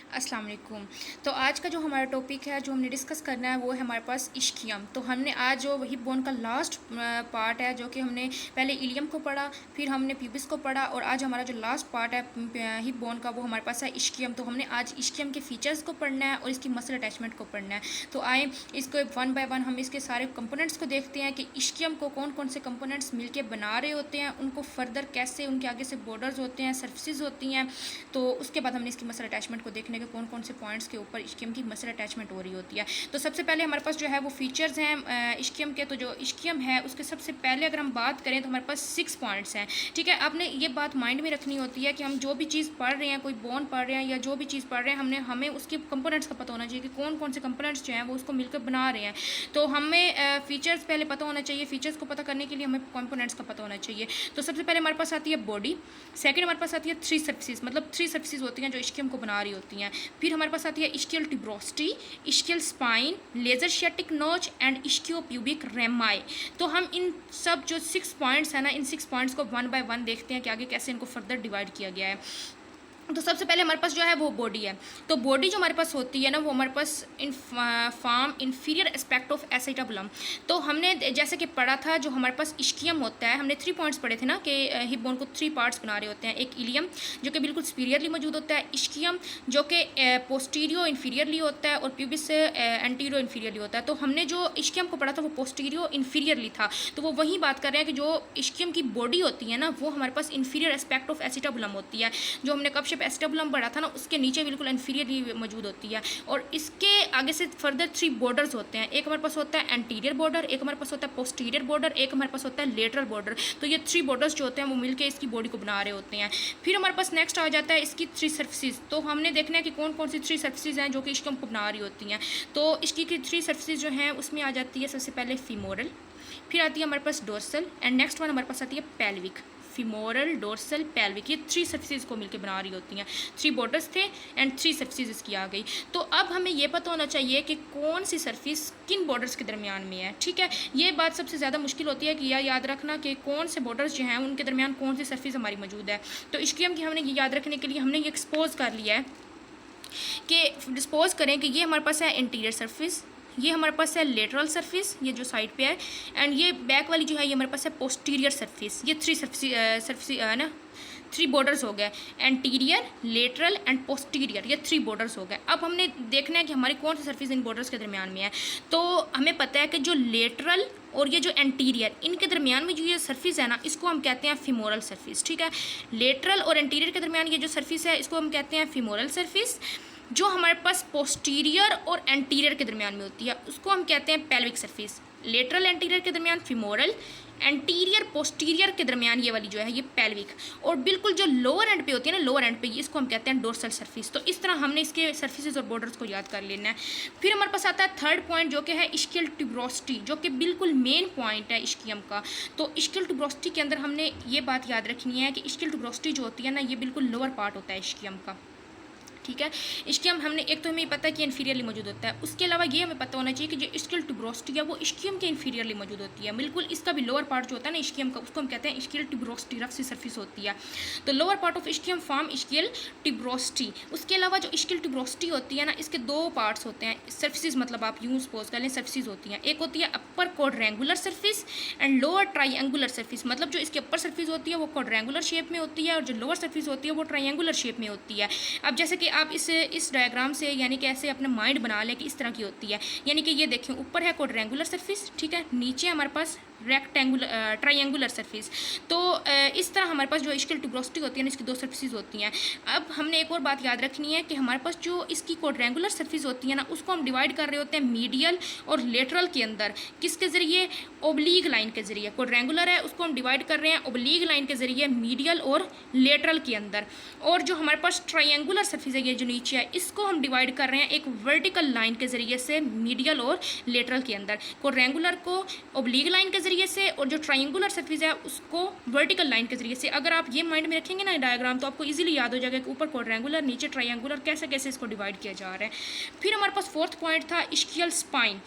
अस्सलाम वालेकुम। तो आज का जो हमारा टॉपिक है जो हमने डिस्कस करना है वो है हमारे पास इश्कियम। तो हमने आज जो हिप बोन का लास्ट पार्ट है जो कि हमने पहले इलियम को पढ़ा, फिर हमने प्यूबिस को पढ़ा और आज हमारा जो लास्ट पार्ट है हिप बोन का वो हमारे पास है इश्कियम। तो हमने आज इश्कियम के फीचर्स को पढ़ना है और इसकी मसल अटैचमेंट को पढ़ना है। तो आए इसको वन बाय वन हम इसके सारे कंपोनेंट्स को देखते हैं कि इश्कियम को कौन कौन से कंपोनेंट्स मिलके बना रहे होते हैं, उनको फर्दर कैसे उनके आगे से बॉर्डर्स होते हैं, सर्फेसिस होती हैं। तो उसके बाद हमने इसकी मसल अटैचमेंट को देखने के कौन कौन से पॉइंट्स के ऊपर इश्कियम की मसल अटैचमेंट हो रही होती है। तो सबसे पहले हमारे पास जो है वो फीचर्स हैं इश्कियम के। तो जो इश्कियम है उसके सबसे पहले अगर हम बात करें तो हमारे पास 6 पॉइंट्स हैं। ठीक है, आपने ये बात माइंड में रखनी होती है कि हम जो भी चीज़ पढ़ रहे हैं, कोई बोन पढ़ रहे हैं या जो भी चीज़ पढ़ रहे हैं, हमें उसके कंपोनेंट्स का पता होना चाहिए कि कौन कौन से कंपोनेंट्स जो हैं वो उसको मिलकर बना रहे हैं। तो हमें फीचर्स पहले पता होना चाहिए। फीचर्स को पता करने के लिए हमें कंपोनेंट्स का पता होना चाहिए। तो सबसे पहले हमारे पास आती है बॉडी, सेकंड हमारे पास आती है 3 सर्फेसिस, मतलब 3 सर्फेसिस होती हैं जो इश्कियम को बना रही होती हैं। फिर हमारे पास आती है इश्कियल ट्यूब्रोसिटी, इश्कियल स्पाइन, लेजर शेटिक नोच एंड इश्कियो प्यूबिक रेमाई। तो हम इन सब जो 6 पॉइंट्स हैं ना, इन 6 पॉइंट्स को वन बाय वन देखते हैं कि आगे कैसे इनको फर्दर डिवाइड किया गया है। तो सबसे पहले हमारे पास जो है वो बॉडी है। तो बॉडी जो हमारे पास होती है ना वो हमारे पास in form inferior aspect of acetabulum. तो हमने जैसे कि पढ़ा था जो हमारे पास इश्कियम होता है, हमने 3 पॉइंट्स पढ़े थे ना कि हिप बोन को 3 पार्ट्स बना रहे होते हैं। एक इलियम जो कि बिल्कुल सुपीरियरली मौजूद होता है, इश्कियम जो कि पोस्टीरियो इन्फीरियरली होता है और प्यूबिस से एंटीरियो इन्फीरियरली होता है। तो हमने जो इश्कियम को पढ़ा था वो पोस्टीरियो इन्फीरियरली था। तो वो वही बात कर रहे हैं कि जो इश्कियम की बॉडी होती है ना वो हमारे पास इन्फीरियर एस्पेक्ट ऑफ एसिटाबुलम होती है। जो हमने कब एस्टेबुलम पढ़ा था ना उसके नीचे बिल्कुल इन्फीरियर मौजूद होती है। और इसके आगे से फर्दर 3 बॉर्डर्स होते हैं। एक हमारे पास होता है एंटीरियर बॉर्डर, एक हमारे पास होता है पोस्टीरियर बॉर्डर, एक हमारे पास होता है लेटरल बॉर्डर। तो ये 3 बॉर्डर्स जो होते हैं वो मिलकर इसकी बॉडी को बना रहे होते हैं। फिर हमारे पास नेक्स्ट आ जाता है इसकी 3 सर्फेसिस। तो हमने देखना है कि कौन कौन सी 3 सर्फेसिस हैं जो कि इश्कियम को बना रही होती हैं। तो इसकी 3 सर्फेसिस जो हैं उसमें आ जाती है सबसे पहले फीमोरल, फिर आती है हमारे पास डोर्सल एंड नेक्स्ट वन हमारे पास आती है पेल्विक। फीमोरल, डोर्सल, पेल्विक, ये 3 सर्फेसिस को मिलकर बना रही होती हैं। 3 बॉर्डर्स थे एंड 3 सर्फेसिस इसकी आ गई। तो अब हमें ये पता होना चाहिए कि कौन सी सर्फेस किन बॉर्डर्स के दरमियान में है। ठीक है, ये बात सबसे ज़्यादा मुश्किल होती है कि याद रखना कि कौन से बॉर्डर्स जो हैं उनके दरमियान कौन सी सर्फेस हमारी मौजूद है। तो इश्कियम की हमने ये याद रखने के लिए हमने ये एक्सपोज कर लिया है कि डिस्पोज करें कि ये हमारे पास है इंटीरियर सर्फेस, ये हमारे पास है लेटरल सरफेस, ये जो साइड पे है, एंड ये बैक वाली जो है ये हमारे पास है पोस्टीरियर सरफेस। ये 3 सरफेस ना 3 बॉर्डर्स हो गए, एंटीरियर, लेटरल एंड पोस्टीरियर, ये 3 बॉर्डर्स हो गए। अब हमने देखना है कि हमारी कौन सी सरफेस इन बॉर्डर्स के दरमियान में है। तो हमें पता है कि जो लेटरल और ये जो एंटीरियर इनके दरमियान में जो ये सरफेस है ना इसको हम कहते हैं फीमोरल सरफेस। ठीक है, लेटरल और एंटीरियर के दरमियान ये जो सरफेस है इसको हम कहते हैं फीमोरल सरफेस। जो हमारे पास पोस्टीरियर और एंटीरियर के दरमियान में होती है उसको हम कहते हैं पेल्विक सरफेस। लेटरल एंटीरियर के दरमियान फीमोरल, एंटीरियर पोस्टीरियर के दरमियान ये वाली जो है ये पेल्विक, और बिल्कुल जो लोअर एंड पे होती है ना लोअर एंड पे इसको हम कहते हैं डोर्सल सरफेस। तो इस तरह हमने इसके सरफेसेस और बॉर्डर्स को याद कर लेना है। फिर हमारे पास आता है थर्ड पॉइंट जो कि है इश्कियल ट्यूब्रोसिटी, जो कि बिल्कुल मेन पॉइंट है इश्कियम का। तो इश्कियल ट्यूब्रोसिटी के अंदर हमने ये बात याद रखनी है कि इश्कियल ट्यूब्रोसिटी जो होती है ना ये बिल्कुल लोअर पार्ट होता है इश्कियम का। ठीक है, इश्कियम हमने एक तो हमें पता है कि इन्फीरियरली मौजूद होता है, उसके अलावा ये हमें पता होना चाहिए कि जो इश्कियल ट्यूब्रोसिटी है वो इश्कियम के इन्फीरियरली मौजूद होती है। बिल्कुल इसका भी लोअर पार्ट जो होता है ना इश्कियम का उसको हम कहते हैं इश्कियल ट्यूब्रोसिटी, रफ सी सरफेस होती है। तो lower part of ischium form ischial tuberosity. उसके अलावा जो इश्कियल ट्यूब्रोसिटी होती है ना इसके 2 पार्ट्स होते हैं, सर्फेसिस मतलब आप यूँ सपोज कर लें सर्फेसिस होती हैं। एक होती है upper quadrangular surface and lower triangular surface, मतलब जो इसकी अपर सर्फेस होती है वो क्वाड्रेंगुलर शेप में होती है और जो लोअर सर्फेस होती है वो ट्राइंगुलर शेप में होती है। अब जैसे कि आप इस डायग्राम से यानी कि ऐसे अपना माइंड बना लें कि इस तरह की होती है। यानी कि ये देखें ऊपर है क्वाड्रेंगुलर सरफेस, ठीक है, नीचे हमारे पास रेक्टेंगुलर ट्रायंगुलर सरफेस। तो इस तरह हमारे पास जो इश्कियल ट्यूब्रोसिटी होती है ना इसकी 2 सरफेसेस होती हैं। अब हमने एक और बात याद रखनी है कि हमारे पास जो इसकी क्वाड्रेंगुलर सरफेस होती है ना उसको हम डिवाइड कर रहे होते हैं मीडियल और लेटरल के अंदर, किसके ज़रिए, ओब्लीग लाइन के ज़रिए। क्वाड्रेंगुलर है उसको हम डिवाइड कर रहे हैं ओब्लीग लाइन के ज़रिए मीडियल और लेटरल के अंदर, और जो हमारे पास ट्रायंगुलर सरफेस है ये जो नीचे है इसको हम डिवाइड कर रहे हैं एक वर्टिकल लाइन के ज़रिए से मीडियल और लेटरल के अंदर। क्वाड्रेंगुलर को ओब्लीग लाइन के ज़रिए से और जो ट्रायंगुलर सरफेस है उसको वर्टिकल लाइन के ज़रिए से। अगर आप ये माइंड में रखेंगे ना डायग्राम तो आपको इजीली याद हो जाएगा कि ऊपर क्वाड्रेंगुलर नीचे ट्रायंगुलर कैसे कैसे इसको डिवाइड किया जा रहा है। फिर हमारे पास 4th पॉइंट था इश्कियल स्पाइन।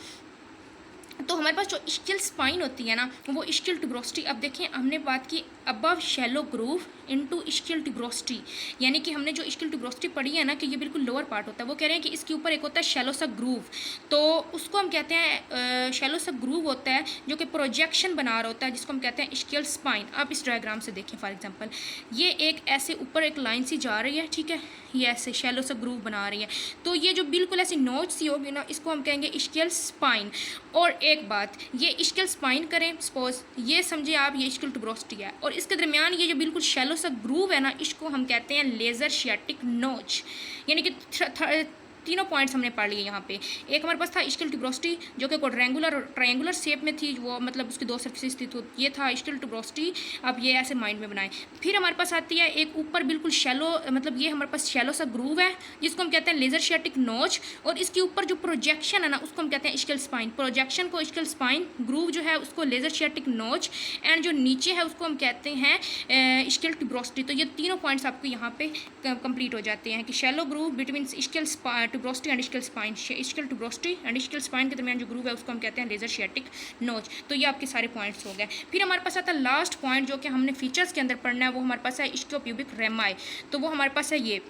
तो हमारे पास जो इश्कियल स्पाइन होती है ना वो इश्कियल ट्यूब्रोसिटी। अब देखें हमने बात की above shallow groove into ischial tuberosity, यानी कि हमने जो इश्कियल ट्यूबरोसिटी पढ़ी है ना कि ये बिल्कुल लोअर पार्ट होता है, वो कह रहे हैं कि इसके ऊपर एक होता है शैलो सा ग्रूव, तो उसको हम कहते हैं शैलो सा ग्रूव होता है जो कि प्रोजेक्शन बना रहा होता है, जिसको हम कहते हैं इश्कियल स्पाइन। आप इस डायग्राम से देखें फॉर एग्जांपल, ये एक ऐसे ऊपर एक लाइन सी जा रही है, ठीक है, ये ऐसे शैलो सा ग्रूव बना रही है, तो ये जो बिल्कुल ऐसी नोच सी होगी ना, इसको हम कहेंगे इश्कियल स्पाइन। और एक बात, ये इश्कियल स्पाइन करें सपोज, ये समझे आप ये इश्कियल ट्यूबरोसिटी है, और इसके दरमियान ये जो बिल्कुल शैलो सा ग्रूव है ना, इसको हम कहते हैं लेज़र शियाटिक नोच। यानी कि तीनों पॉइंट्स हमने पढ़ लिए यहाँ पे। एक हमारे पास था इश्कियल ट्यूबरोसिटी जो कि क्वाड्रेंगुलर और ट्रायंगुलर शेप में थी, वो मतलब उसकी दो सर्फेसिस थी, तो ये था इश्कियल ट्यूबरोसिटी। अब ये ऐसे माइंड में बनाएं। फिर हमारे पास आती है एक ऊपर बिल्कुल शैलो, मतलब ये हमारे पास शैलो सा ग्रूव है जिसको हम कहते हैं लेज़र शियाटिक नोच, और इसके ऊपर जो प्रोजेक्शन है ना उसको हम कहते हैं इश्कियल स्पाइन। प्रोजेक्शन को इश्कियल स्पाइन, ग्रूव जो है उसको लेज़र शियाटिक नोच, एंड जो नीचे है उसको हम कहते हैं इश्कियल ट्यूबरोसिटी। तो ये तीनों पॉइंट्स आपको यहाँ पे कंप्लीट हो जाते हैं कि shallow groove between ischial tuberosity and ischial spine, ischial tuberosity and ischial spine के दरमियान जो ग्रूव है उसको हम कहते हैं लेज़र शियाटिक नोच। तो ये आपके सारे पॉइंट्स हो गए। फिर हमारे पास आता है लास्ट पॉइंट जो कि हमने फीचर्स के अंदर पढ़ना है, वो हमारे पास है इश्कियोप्यूबिक रेमाई। तो वो हमारे पास है ये,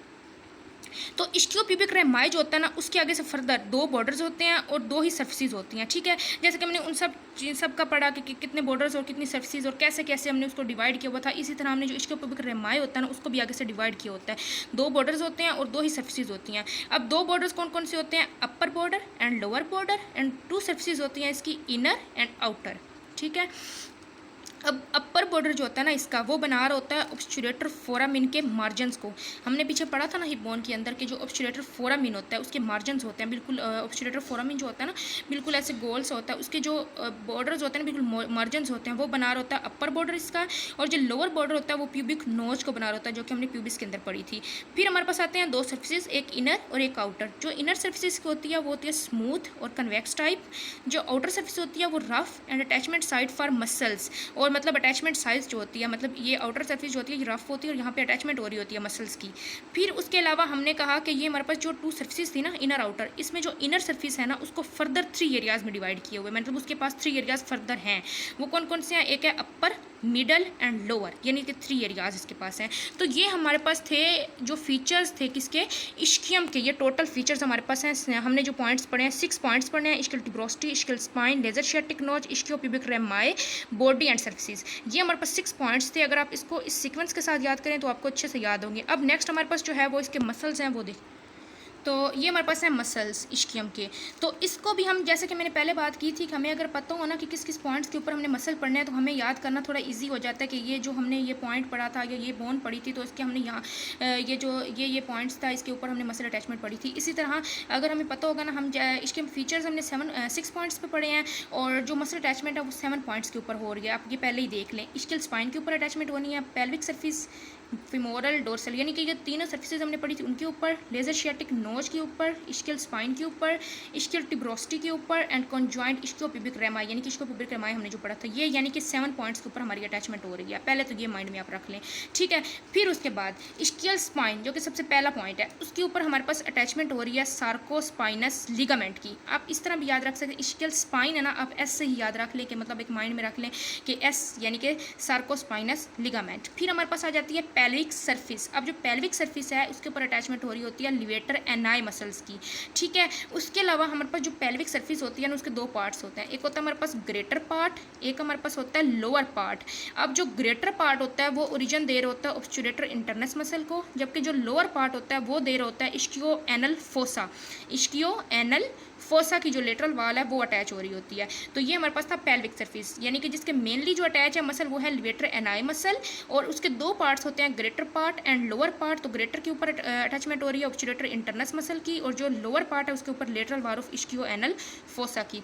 तो इश्कियोप्यूबिक रेमाई जो होता है ना, उसके आगे से फर्दर दो बॉर्डर्स होते हैं और दो ही सर्फेसिस होती हैं, ठीक है। जैसे कि हमने उन सब का पढ़ा कि कितने बॉर्डर्स और कितनी सर्फेसिस और कैसे कैसे हमने उसको डिवाइड किया हुआ था, इसी तरह हमने जो इश्कियोप्यूबिक रेमाई होता है ना उसको भी आगे से डिवाइड किया होता है। दो बॉर्डर्स होते हैं और दो ही सर्फेसिस होती हैं। अब दो बॉर्डर्स कौन कौन से होते हैं? Upper border and lower border, and two surfaces होती हैं इसकी इनर एंड आउटर, ठीक है। अब अपर बॉर्डर जो होता है ना इसका, वो बना रहा होता है ऑब्स्चुरेटर फोरामिन के मार्जिन्स को। हमने पीछे पढ़ा था ना हिप बोन के अंदर के जो ऑब्स्चुरेटर फोरामिन होता है उसके मार्जिन्स होते हैं बिल्कुल, ऑब्स्चुरेटर फोरामिन जो होता है ना बिल्कुल ऐसे गोल सा होता है, उसके जो बॉर्डर्स होते हैं ना बिल्कुल मार्जिन्स होते हैं, वो बना रहा होता है अपर बॉर्डर इसका। और जो लोअर बॉर्डर होता है वो प्यूबिक नोच को बना रहा होता है, जो कि हमने प्यूबिस के अंदर पढ़ी थी। फिर हमारे पास आते हैं दो सर्फेसिस, एक इनर और एक आउटर। जो इनर सर्फेसिस होती है वो होती है स्मूथ और कन्वेक्स टाइप, जो आउटर सर्फेस होती है वो rough and attachment side for muscles, और मतलब अटैचमेंट साइज जो होती है, मतलब ये आउटर सर्फेस जो होती है ये रफ होती है और यहाँ पे अटैचमेंट हो रही होती है मसल्स की। फिर उसके अलावा हमने कहा कि ये हमारे पास जो टू सर्फेसिस थी ना इनर आउटर, इसमें जो इनर सर्फेस है ना उसको फर्दर 3 एरियाज में डिवाइड किए हुए, मतलब उसके पास 3 एरियाज फर्दर हैं। वो कौन कौन से हैं? एक है अपर, मिडल एंड लोअर, यानी कि 3 एरियाज इसके पास हैं। तो ये हमारे पास थे जो फीचर्स थे किसके? इश्कियम के। ये टोटल फीचर्स हमारे पास हैं। हमने जो पॉइंट्स पढ़े हैं 6 पॉइंट्स पढ़े हैं, इश्कियल ट्यूबरोसिटी, इश्कियल स्पाइन, लेज़र शियाटिक नोच, इश्कियोप्यूबिक रेमाई, बॉडी एंड सर्फेसिस। ये हमारे पास 6 पॉइंट्स थे। अगर आप इसको इस सीक्वेंस के साथ याद करें तो आपको अच्छे से याद होंगे। अब नेक्स्ट हमारे पास जो है वो इसके मसल्स हैं, वो देख। तो ये हमारे पास है मसल्स इश्कियम के। तो इसको भी हम, जैसे कि मैंने पहले बात की थी कि हमें अगर पता हो ना कि किस किस पॉइंट्स के ऊपर हमने मसल पढ़ने हैं तो हमें याद करना थोड़ा इजी हो जाता है कि ये जो हमने ये पॉइंट पढ़ा था या ये बोन पढ़ी थी तो इसके हमने यहाँ ये जो ये पॉइंट्स था इसके ऊपर हमने मसल अटैचमेंट पढ़ी थी। इसी तरह अगर हमें पता होगा ना, हम इसके फीचर्स हमने 6 पॉइंट्स पर पढ़े हैं और जो मसल अटैचमेंट है वो 7 पॉइंट्स के ऊपर हो रही है। आप ये पहले ही देख लें। इश्कियल स्पाइन के ऊपर अटैचमेंट होनी है, पेल्विक सर्फेस, फिमोरल, डोर्सल, यानी कि ये तीनों सर्फेसेस हमने पढ़ी थी उनके ऊपर, लेज़र शियाटिक नोच के ऊपर, इश्कियल स्पाइन के ऊपर, इश्कियल ट्यूबरोसिटी के ऊपर, एंड कॉन्जॉइंट इश्कियोप्यूबिक रेमाई, यानी कि इश्कियोप्यूबिक रेमाई हमने जो पढ़ा था ये, यानी कि 7 पॉइंट्स के ऊपर हमारी अटैचमेंट हो रही है। पहले तो ये माइंड में आप रख लें, ठीक है। फिर उसके बाद इश्कियल स्पाइन जो कि सबसे पहला पॉइंट है, उसके ऊपर हमारे पास अटैचमेंट हो रही है सार्कोस्पाइनस लिगामेंट की। आप इस तरह भी याद रख सकते हैं, इश्कियल स्पाइन है ना, आप एस से ही याद रख लें कि मतलब एक माइंड में रख लें कि एस यानी कि सार्कोस्पाइनस लिगामेंट। फिर हमारे पास आ जाती है पेल्विक सर्फेस। अब जो पेल्विक सर्फेस है उसके ऊपर अटैचमेंट हो रही होती है लिवेटर एनाई मसल्स की, ठीक है। उसके अलावा हमारे पास जो पेल्विक सर्फेस होती है ना उसके 2 पार्ट्स होते हैं, एक होता है हमारे पास ग्रेटर पार्ट, एक हमारे पास होता है लोअर पार्ट। अब जो ग्रेटर पार्ट होता है वो ओरिजिन दे रहा होता है ऑब्स्चुरेटर इंटरनस मसल को, जबकि जो लोअर पार्ट होता है वो दे रहा होता है इश्कियो एनल फोसा। इश्कियो एनल फोसा की जो लेटरल वाल है वो अटैच हो रही होती है। तो ये हमारे पास था पेल्विक सर्फेस, यानी कि जिसके मेनली जो अटैच है मसल वो है लिवेटर एनाई मसल, और उसके 2 पार्ट्स होते हैं greater part and lower part. तो ग्रेटर के ऊपर अटैचमेंट हो रही है ऑब्स्चुरेटर इंटरनस मसल की, और जो लोअर पार्ट है उसके ऊपर lateral wall of इश्कियो anal fossa की।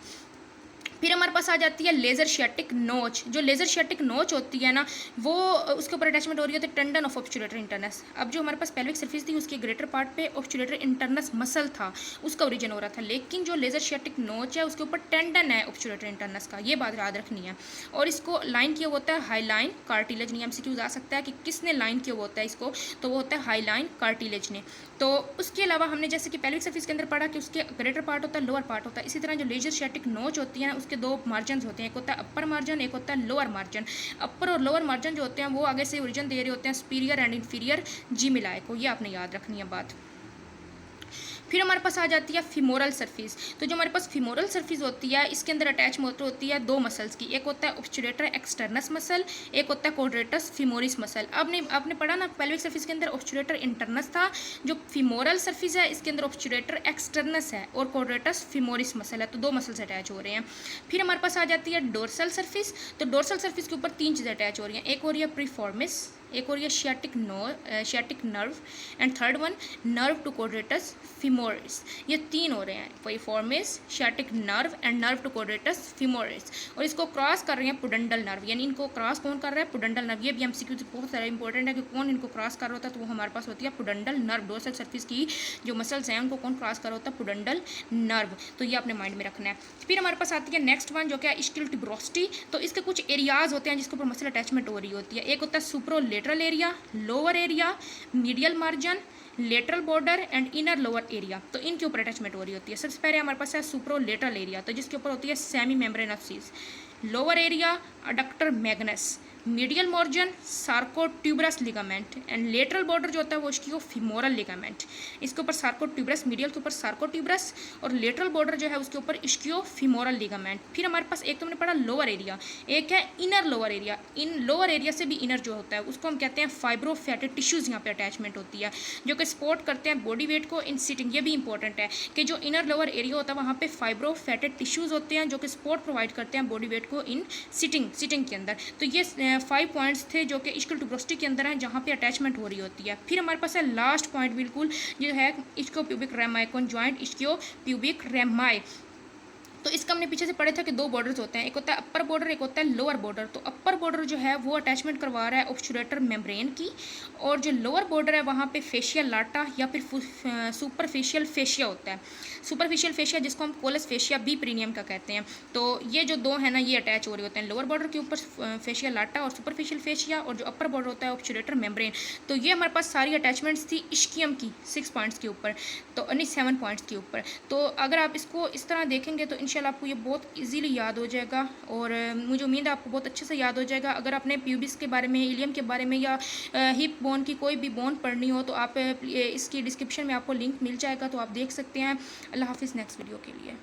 फिर हमारे पास आ जाती है लेज़र शियाटिक नोच। जो लेज़र शियाटिक नोच होती है ना वो उसके ऊपर अटैचमेंट हो रही होती है टेंडन ऑफ ऑब्स्चुरेटर इंटरनस। अब जो हमारे पास पेल्विक सर्फेस थी उसके ग्रेटर पार्ट पे ऑब्स्चुरेटर इंटरनस मसल था, उसका ओरिजिन हो रहा था, लेकिन जो लेज़र शियाटिक नोच है उसके ऊपर टेंडन है ऑब्स्चुरेटर इंटरनस का, ये बात याद रखनी है। और इसको लाइन किया होता है हाईलाइन कार्टिलेज ने। MCQ आ सकता है कि किसने लाइन किया होता है इसको, तो वो होता है हाईलाइन कार्टिलेज ने। तो उसके अलावा हमने जैसे कि पेल्विक सर्फेस के अंदर पढ़ा कि उसके ग्रेटर पार्ट होता है, लोअर पार्ट होता है, इसी तरह जो लेज़र शियाटिक नोच होती है इसके दो मार्जिन होते हैं, एक होता है अपर मार्जिन, एक होता है लोअर मार्जिन। अपर और लोअर मार्जिन जो होते हैं वो आगे से ओरिजिन दे रहे होते हैं सुपीरियर एंड इन्फीरियर जीमिलाई को, ये आपने याद रखनी है बात। फिर हमारे पास आ जाती है फिमोरल सर्फिस। तो जो हमारे पास फिमोरल सर्फिस होती है इसके अंदर अटैच होती है दो मसल्स की, एक होता है ऑब्स्चुरेटर एक्सटर्नस मसल, एक होता है क्वाड्रेटस फिमोरिस मसल। आपने पढ़ा ना पेल्विक सर्फिस के अंदर ऑब्स्चुरेटर इंटरनस था, जो फिमोरल सर्फिस है इसके अंदर ऑब्स्चुरेटर एक्सटर्नस है और क्वाड्रेटस फिमोरिस मसल है, तो दो मसल्स अटैच हो रहे हैं। फिर हमारे पास आ जाती है डोर्सल सर्फिस। तो डोर्सल सर्फिस के ऊपर तीन चीज़ें अटैच हो रही हैं, एक हो रही है प्रीफॉर्मिस, एक हो रही है sciatic nerve and third one nerve to quadratus femoris. ये तीन हो रहे हैं, piriformis, sciatic nerve and nerve to quadratus femoris, और इसको क्रॉस कर रहे हैं पुडेंडल नर्व, यानी इनको क्रॉस कौन कर रहा है, पुडेंडल नर्व। ये भी एमसीक्यू से बहुत सारा इंपॉर्टेंट है कि कौन इनको क्रॉस कर रहा होता है, तो वो हमारे पास होती है पुडेंडल नर्व। डोर्सल सर्फिस की जो मसल्स हैं उनको कौन क्रॉस कर रहा होता है, पुडेंडल नर्व, तो ये आपने माइंड में रखना है। फिर हमारे पास आती है नेक्स्ट वन जो क्या है इस्कियल ट्यूबरोसिटी। तो इसके कुछ एरियाज होते हैं जिसके ऊपर मसल अटैचमेंट हो रही होती है, एक होता है superolateral area, lower area, medial margin, lateral border and inner lower area, तो इनके ऊपर अटैचमेंट हो रही होती है। सबसे पहले हमारे पास है सुप्रोलेटरल एरिया, तो जिसके ऊपर होती है सेमी मेम्ब्रेनस सीज, lower area adductor magnus, medial margin sacrotuberous ligament and lateral border जो होता है वो इसकी फिमोरल लिगामेंट। इसके ऊपर सार्कोट्यूबरस, मीडियल के ऊपर सार्कोट्यूबरस और लेटरल बॉर्डर जो है उसके ऊपर इसकियो फिमोरल लिगामेंट। फिर हमारे पास एक तो हमने पढ़ा लोअर एरिया, एक है इनर लोअर एरिया। इन लोअर एरिया से भी इनर जो होता है उसको हम कहते हैं फाइब्रोफैटेड टिश्यूज़, यहाँ पे अटैचमेंट होती है जो कि सपोर्ट करते हैं बॉडी वेट को इन सिटिंग। ये भी इंपॉर्टेंट है कि जो इनर लोअर एरिया होता है वहाँ पे फाइब्रोफैटेड टिश्यूज़ होते हैं जो कि सपोर्ट प्रोवाइड करते हैं बॉडी वेट को इन सिटिंग के अंदर। तो ये 5 पॉइंट्स थे जो कि इस्कियल ट्यूबरोसिटी के अंदर हैं जहाँ पे अटैचमेंट हो रही होती है। फिर हमारे पास है लास्ट पॉइंट बिल्कुल जो है ischiopubic rami, conjoint ischiopubic rami. तो इसका हमने पीछे से पढ़े थे कि दो बॉर्डर्स होते हैं, एक होता है अपर बॉर्डर, एक होता है लोअर बॉर्डर। तो अपर बॉर्डर जो है वो अटैचमेंट करवा रहा है ऑब्स्चुरेटर मेम्ब्रेन की, और जो लोअर बॉर्डर है वहाँ पे फेशियल लाटा या फिर सुपरफिशियल फेशिया होता है। सुपरफिशियल फेशिया जिसको हम कोलस फेशिया बी प्रीनियम का कहते हैं। तो ये जो दो है ना ये अटैच हो रहे होते हैं, लोअर बॉर्डर के ऊपर फेशियल लाटा और सुपरफिशियल फेशिया, और जो अपर बॉर्डर होता है ऑब्स्चुरेटर मेम्ब्रेन। तो ये हमारे पास सारी अटैचमेंट्स थी इश्कियम की 6 पॉइंट्स के ऊपर, तो 7 पॉइंट्स के ऊपर। तो अगर आप इसको इस तरह देखेंगे तो इंशाल्लाह आपको ये बहुत इजीली याद हो जाएगा, और मुझे उम्मीद है आपको बहुत अच्छे से याद हो जाएगा। अगर आपने प्यूबिस के बारे में, इलियम के बारे में या हिप बोन की कोई भी बोन पढ़नी हो तो आप इसकी डिस्क्रिप्शन में आपको लिंक मिल जाएगा, तो आप देख सकते हैं। अल्लाह हाफिज़, नेक्स्ट वीडियो के लिए।